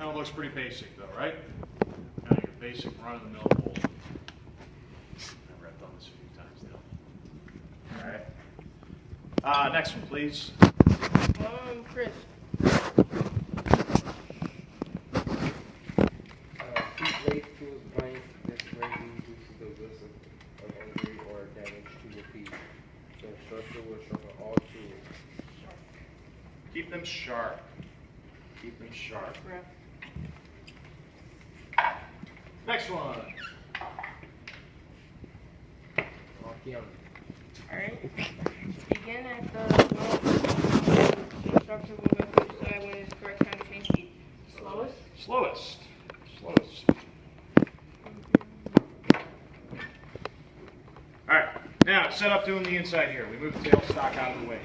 Kind of looks pretty basic though, right? Kind of your basic run-of-the-mill bolt. I've done this a few times now. All right. Next one, please. Chris. Keep lathe tools blank. This greatly reduces the risk of injury or damage to your piece. The instructor will sharpen all tools. Keep them sharp. Keep them sharp. Next one. Alright. Begin at the the instructor will make you decide when it's correct time to change speed. Slowest? Slowest. Slowest. Alright, now set up doing the inside here. We move the tailstock out of the way.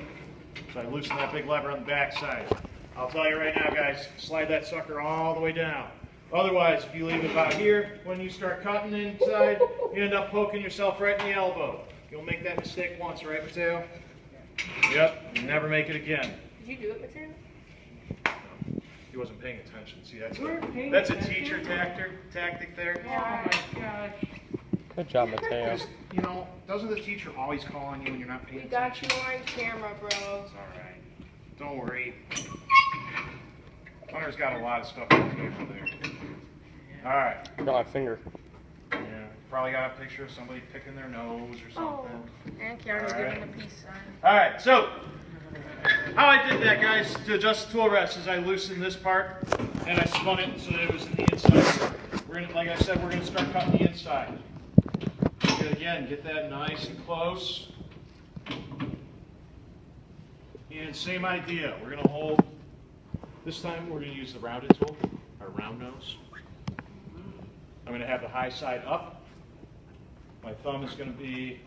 So I loosen that big lever on the back side. I'll tell you right now, guys, slide that sucker all the way down. Otherwise, if you leave it about here, when you start cutting inside, you end up poking yourself right in the elbow. You'll make that mistake once, right, Mateo? Yep, never make it again. Did you do it, Mateo? No, he wasn't paying attention. See, that's a teacher tactic there. Oh my gosh. Good job, Mateo. You know, doesn't the teacher always call on you when you're not paying We got attention? you on camera, bro. It's all right. Don't worry. Hunter's got a lot of stuff on camera there. All right. Got my finger. Yeah, probably got a picture of somebody picking their nose or something. And Keanu's All right. giving the peace sign. All right, so how I did that, guys, to adjust the tool rest is I loosened this part and I spun it so that it was in the inside. We're gonna, like I said, we're gonna start cutting the inside. Again, get that nice and close. And same idea. We're gonna hold. This time we're gonna use the rounded tool, our round nose. I'm gonna have the high side up. My thumb is gonna be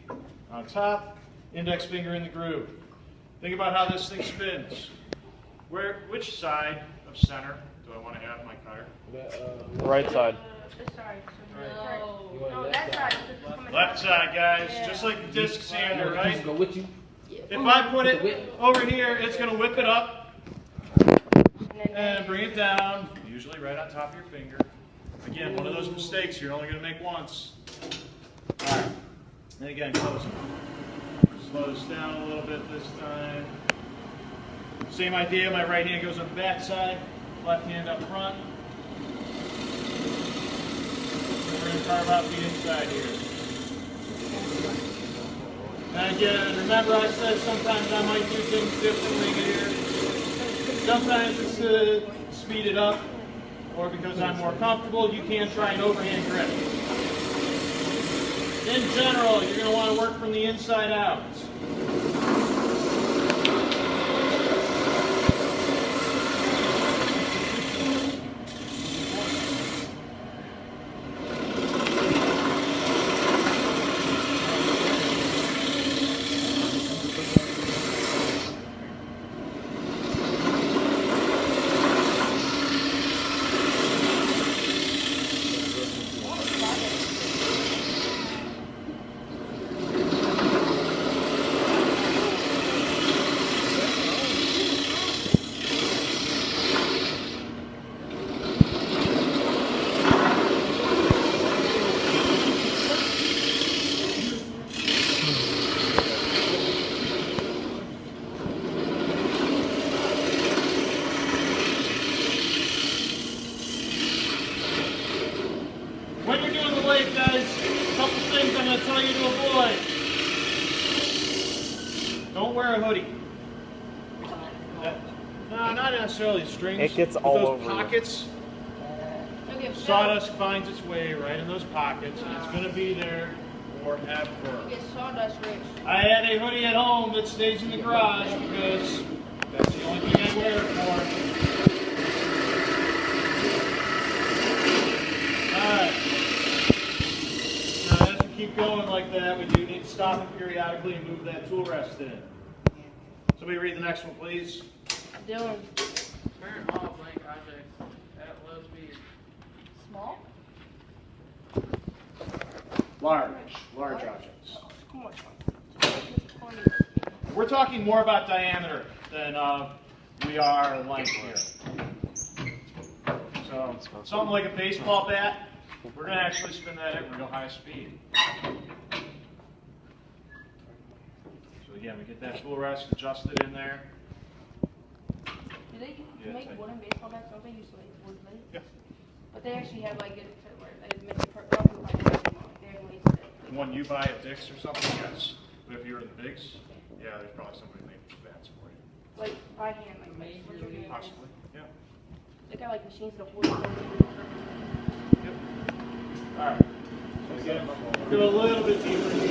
on top. Index finger in the groove. Think about how this thing spins. Which side of center do I want to have my cutter? Right side. This side. You want No, left that side? side. Left side, guys. Yeah. Just like the disc sander, right? Go with you. If I put it over here, it's going to whip it up and bring it down, usually right on top of your finger. Again, one of those mistakes you're only going to make once. All right. And again, close it. Slow this down a little bit this time. Same idea, my right hand goes on the back side, left hand up front. And we're going to carve out the inside here. And again, remember I said sometimes I might do things differently here. Sometimes it's to speed it up, or because I'm more comfortable, you can try an overhand grip. In general, you're going to want to work from the inside out. When you're doing the lathe, guys, a couple things I'm going to tell you to avoid. Don't wear a hoodie. No, not necessarily strings. It gets but all those over you. pockets. Sawdust finds its way right in those pockets, and it's going to be there forever. Get sawdust rich. I had a hoodie at home that stays in the garage because that's the only thing I wear it for. Alright. Now as we keep going like that, we do need to stop it periodically and move that tool rest in. Somebody read the next one, please. Dylan. Turn all blank objects at low speed. Small? Large objects. Come on. We're talking more about diameter than we are length here. So something like a baseball bat, we're going to actually spin that at real high speed. So again, we get that tool rest adjusted in there. Do they make tight. wooden baseball bats? Don't they use like wood blades? Yeah. But they actually have like it to where they make it perfect. They have ways to. The one you buy at Dick's or something, yes. But if you're in the bigs, yeah, there's probably somebody making bats for you. Like by hand, like majorly. Possibly, yeah. They got like machines that wood. Yep. All right. So again, go a little bit deeper here.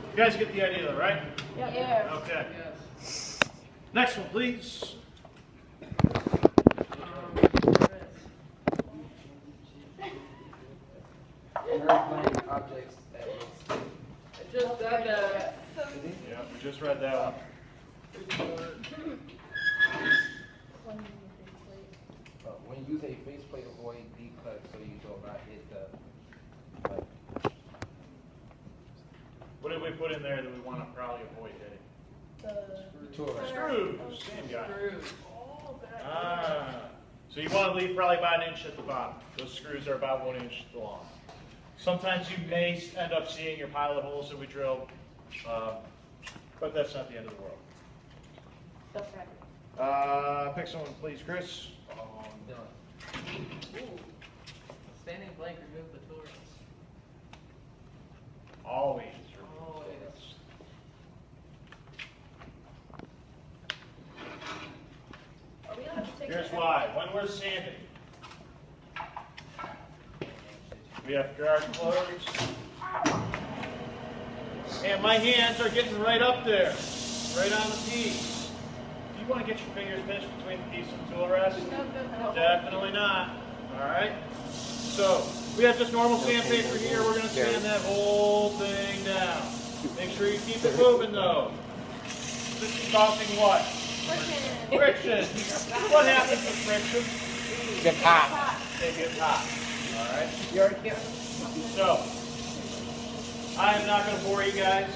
You guys get the idea though, right? Yeah. Okay. Yes. Next one, please. Earth-blank objects at its I just got that. Yeah, we just read that one. when you use a faceplate, avoid deep cuts so you do not hit the pipe. What did we put in there that we want to probably avoid hitting? Screws. Same guy. Ah. So you want to leave probably about an inch at the bottom. Those screws are about 1 inch long. Sometimes you may end up seeing your pilot holes that we drilled, but that's not the end of the world. Pick someone, please, Chris. Done. Ooh. Standing blank, remove the tool rest. Always. Always. Here's why. When we're sanding, we have guard closed. And my hands are getting right up there, right on the piece. Do you want to get your fingers pinched between the piece and the tool rest? Definitely not. All right. So we have just normal sandpaper here. We're going to sand that whole thing down. Make sure you keep it moving though. This is causing what? Friction. What happens with friction? Get hot. It gets hot. All right. You already get So I am not going to bore you guys.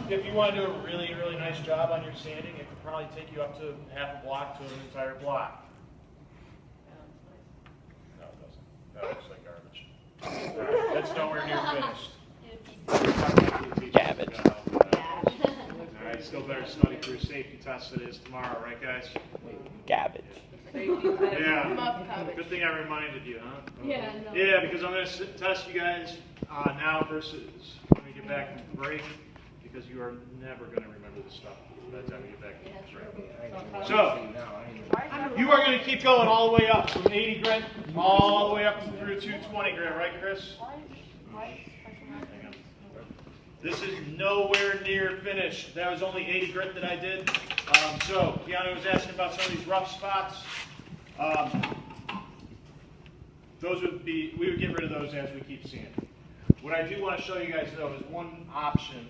If you want to do a really, really nice job on your sanding, it could probably take you up to half a block to an entire block. No, it doesn't. That looks like garbage. All right, that's nowhere near finished. Garbage. All right, still better study for your safety test it is tomorrow, right, guys? Garbage. Yeah. Good thing I reminded you, huh? Yeah, no. Yeah, because I'm going to test you guys now versus when we get back from break, because you are never going to remember this stuff by the time we get back from break. So, you are going to keep going all the way up from 80 grit, all the way up through 220 grit, right, Chris? Hang on. This is nowhere near finished. That was only 80 grit that I did. So, Keanu was asking about some of these rough spots. Those would be, we would get rid of those as we keep seeing. What I do want to show you guys though is one option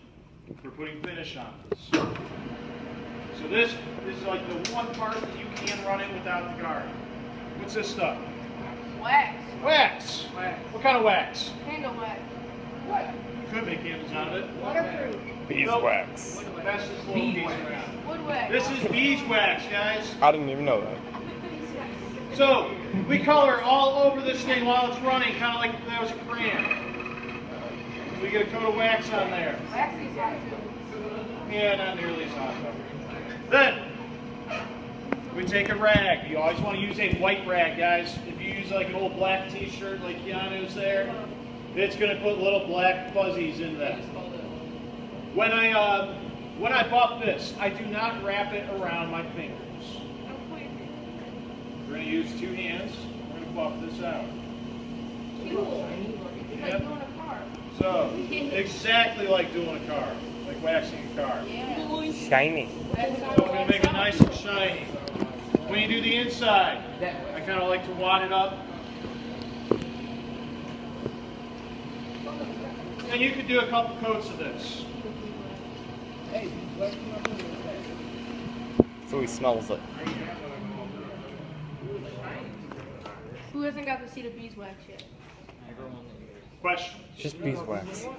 for putting finish on this. So this is like the one part that you can run it without the guard. What's this stuff? Wax. Wax. What kind of wax? Handle wax. You could make candles out of it. Waterproof. Beeswax. That's this little piece around. Wood wax. This is beeswax, guys. I didn't even know that. So we color all over this thing while it's running, kind of like if that was a crayon. We get a coat of wax on there. Wax is hot too. Yeah, not nearly as hot though. Then we take a rag. You always want to use a white rag, guys. If you use like an old black t-shirt like Keanu's there, it's going to put little black fuzzies in that. When I buff this, I do not wrap it around my fingers. We're going to use two hands. We're going to buff this out. Cool. It's like doing a car. So, exactly like doing a car. Like you're waxing your car. Yeah. Shiny. So we're going to make it nice and shiny. When you do the inside, I kind of like to wad it up. And you could do a couple coats of this. So he smells it. Who hasn't got to see the beeswax yet? Questions? Just beeswax. All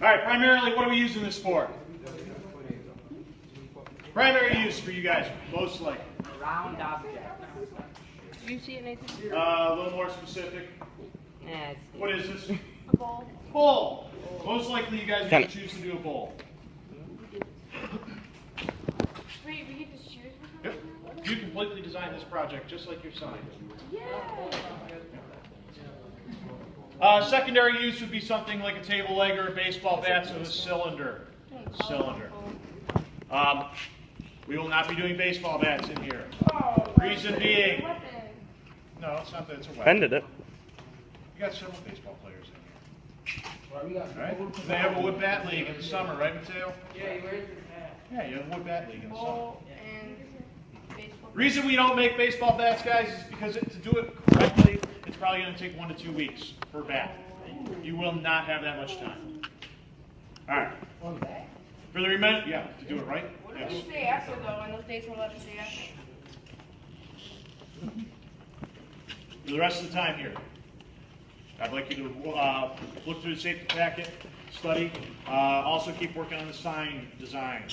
right, primarily, what are we using this for? Primary use for you guys, most likely. Round object. Do you see it, Nathan? A little more specific. What is this? A ball. Bowl. Most likely, you guys are going to choose to do a bowl. Wait, we get to choose for Yep. You completely designed this project just like your son. Yeah. Secondary use would be something like a table leg or a baseball bat, so a cylinder. We will not be doing baseball bats in here. Reason being, no, it's not that it's a weapon. Bended it. You got several baseball players in here. All right? They have a wood bat league in the summer, right, Mateo? Yeah, he wears his hat. Yeah, you have a wood bat league in the summer. Ball and baseball. Reason we don't make baseball bats, guys, is because to do it correctly, it's probably going to take 1 to 2 weeks per bat. You will not have that much time. All right. For the remainder, yeah, to do it right. What did you say after though? And those dates were allowed to say after. For the rest of the time here, I'd like you to look through the safety packet, study. Also keep working on the sign design.